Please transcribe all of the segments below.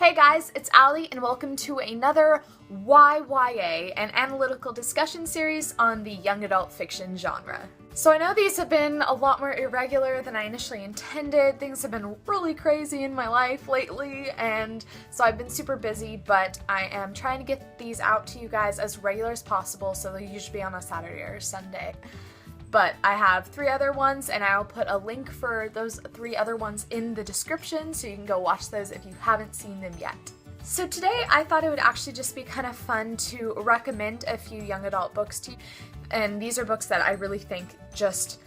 Hey guys, it's Allie and welcome to another YYA, an analytical discussion series on the young adult fiction genre. So I know these have been a lot more irregular than I initially intended. Things have been really crazy in my life lately, and so I've been super busy, but I am trying to get these out to you guys as regular as possible, so they'll usually be on a Saturday or Sunday. But I have 3 other ones, and I'll put a link for those 3 other ones in the description so you can go watch those if you haven't seen them yet. So today I thought it would actually just be kind of fun to recommend a few young adult books to you, and these are books that I really think just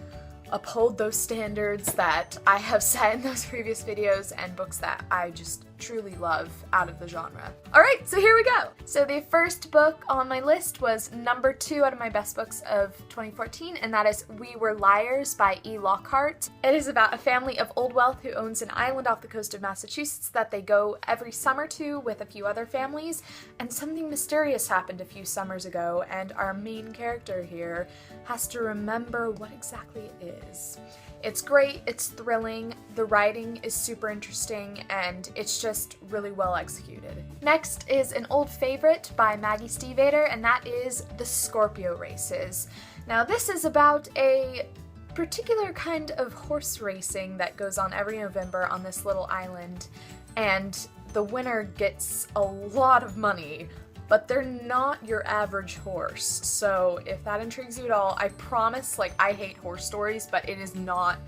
uphold those standards that I have set in those previous videos, and books that I just truly love out of the genre. Alright, so here we go! So the first book on my list was number 2 out of my best books of 2014, and that is We Were Liars by E. Lockhart. It is about a family of old wealth who owns an island off the coast of Massachusetts that they go every summer to with a few other families, and something mysterious happened a few summers ago, and our main character here has to remember what exactly it is. It's great, it's thrilling, the writing is super interesting, and it's just really well executed. Next is an old favorite by Maggie Stiefvater, and that is The Scorpio Races. Now this is about a particular kind of horse racing that goes on every November on this little island, and the winner gets a lot of money. But they're not your average horse, so if that intrigues you at all, I promise, like, I hate horse stories, but it is not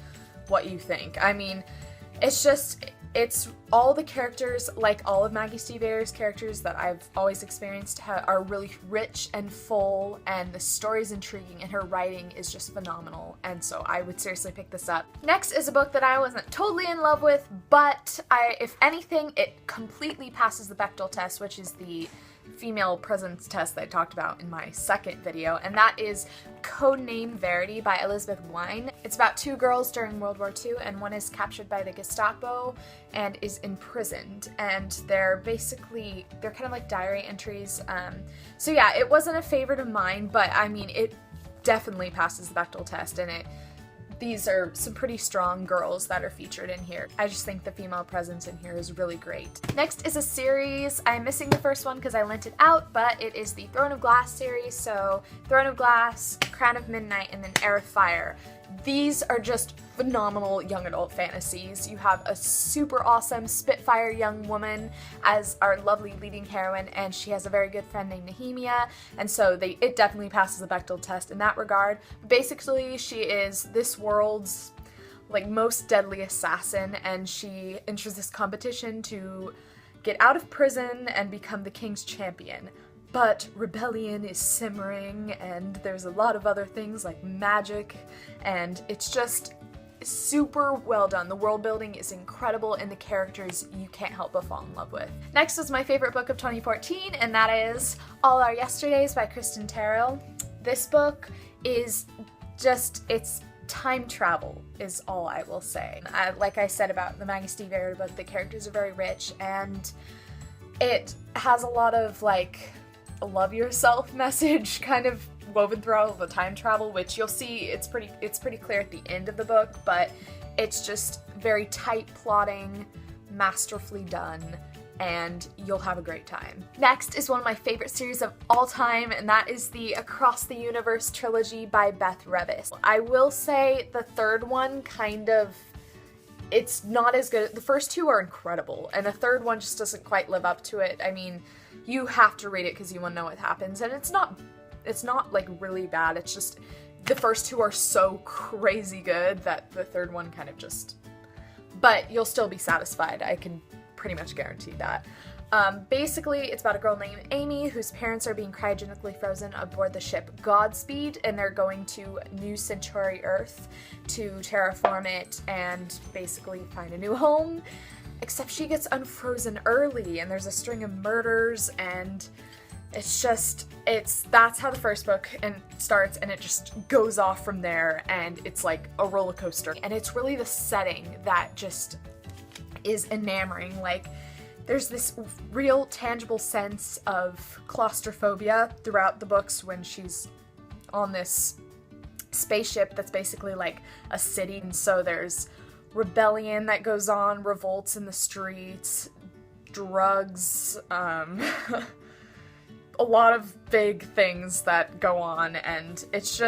what you think. I mean, it's all the characters, like all of Maggie Stiefvater's characters that I've always experienced, are really rich and full, and the story's intriguing, and her writing is just phenomenal, and so I would seriously pick this up. Next is a book that I wasn't totally in love with, but if anything, it completely passes the Bechdel test, which is the female presence test that I talked about in my second video, and that is Codename Verity by Elizabeth Wein. It's about 2 girls during World War II, and one is captured by the Gestapo and is imprisoned, and they're kind of like diary entries. So yeah, it wasn't a favorite of mine, but I mean, it definitely passes the Bechdel test, and these are some pretty strong girls that are featured in here. I just think the female presence in here is really great. Next is a series. I'm missing the first one because I lent it out, but it is the Throne of Glass series. So Throne of Glass, Crown of Midnight, and then Heir of Fire. These are just phenomenal young adult fantasies. You have a super awesome Spitfire young woman as our lovely leading heroine, and she has a very good friend named Nehemia, and so it definitely passes the Bechdel test in that regard. Basically, she is this world's most deadly assassin, and she enters this competition to get out of prison and become the king's champion. But rebellion is simmering, and there's a lot of other things like magic, and it's just super well done. The world building is incredible, and the characters you can't help but fall in love with. Next is my favorite book of 2014, and that is All Our Yesterdays by Kristen Terrell. This book is it's time travel is all I will say. Like I said about the Maggie Stiefvater book, the characters are very rich, and it has a lot of a love yourself message kind of woven through all the time travel, which you'll see it's pretty clear at the end of the book, but it's just very tight plotting, masterfully done, and you'll have a great time. Next is one of my favorite series of all time, and that is the Across the Universe trilogy by Beth Revis. I will say the third one it's not as good. The first 2 are incredible, and the third one just doesn't quite live up to it. I mean, you have to read it because you want to know what happens, and it's not really bad. It's just the first 2 are so crazy good that the third one kind of but you'll still be satisfied. I can pretty much guarantee that. Basically, it's about a girl named Amy whose parents are being cryogenically frozen aboard the ship Godspeed, and they're going to New Centauri Earth to terraform it and basically find a new home. Except she gets unfrozen early, and there's a string of murders, and that's how the first book starts, and it just goes off from there, and it's like a roller coaster. And it's really the setting that just is enamoring. There's this real tangible sense of claustrophobia throughout the books when she's on this spaceship that's basically like a city, and so there's rebellion that goes on, revolts in the streets, drugs, a lot of big things that go on, and it's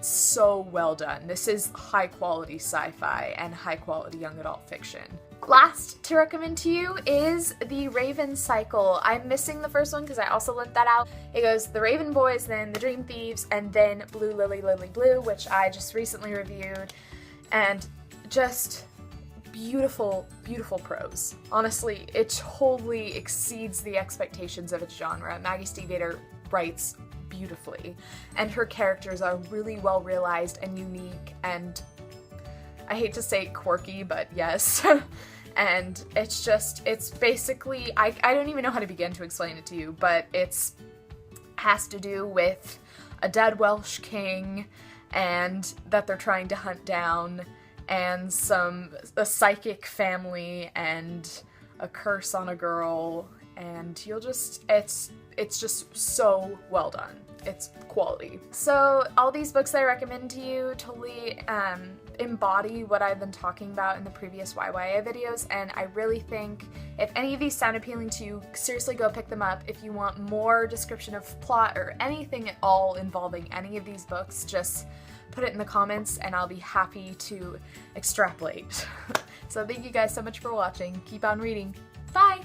so well done. This is high quality sci-fi and high quality young adult fiction. Last to recommend to you is the Raven cycle. I'm missing the first one because I also left that out. It goes The Raven Boys, then The Dream Thieves, and then Blue Lily Lily Blue, which I just recently reviewed, and just beautiful, beautiful prose. Honestly, it totally exceeds the expectations of its genre. Maggie Stiefvater writes beautifully, and her characters are really well realized and unique, and I hate to say quirky, but yes. And it's basically, I don't even know how to begin to explain it to you, but has to do with a dead Welsh king and that they're trying to hunt down, and a psychic family and a curse on a girl, and it's just so well done. It's quality. So all these books I recommend to you totally embody what I've been talking about in the previous YYA videos, and I really think if any of these sound appealing to you, seriously go pick them up. If you want more description of plot or anything at all involving any of these books, just put it in the comments and I'll be happy to extrapolate. So thank you guys so much for watching. Keep on reading. Bye!